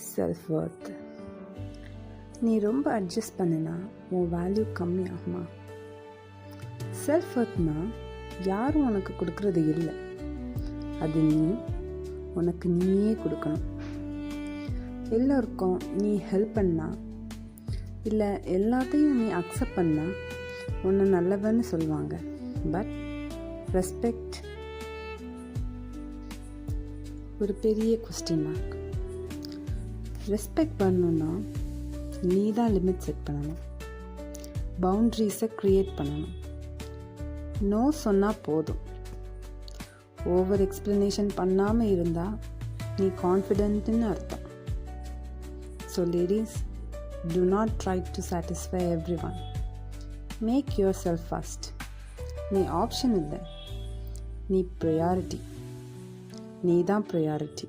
Self worth. நீ ரொம்ப adjust பண்ணினா உன் வேல்யூ கம்மி ஆகுமா? செல்ஃப் ஒர்த்னா யாரும் உனக்கு கொடுக்கறது இல்லை, அது நீ உனக்கு நீயே கொடுக்கணும். எல்லோருக்கும் நீ ஹெல்ப் பண்ணா இல்லை எல்லாத்தையும் நீ அக்செப்ட் பண்ணா உன்னை நல்லவன்னு சொல்லுவாங்க. பட் ரெஸ்பெக்ட் ஒரு பெரிய கொஸ்டின் மார்க். ரெஸ்பெக்ட் பண்ணணுன்னா நீ தான் லிமிட் செட் பண்ணணும், பவுண்ட்ரிஸை க்ரியேட் பண்ணணும். நோ சொன்னால் போதும். ஓவர் எக்ஸ்ப்ளனேஷன் பண்ணாமல் இருந்தால் நீ கான்ஃபிடென்ட்னு அர்த்தம். So ladies, do not try to satisfy everyone. Make yourself first. நீ ஆப்ஷன் இல்லை, நீ ப்ரையாரிட்டி. நீ தான் ப்ரையாரிட்டி.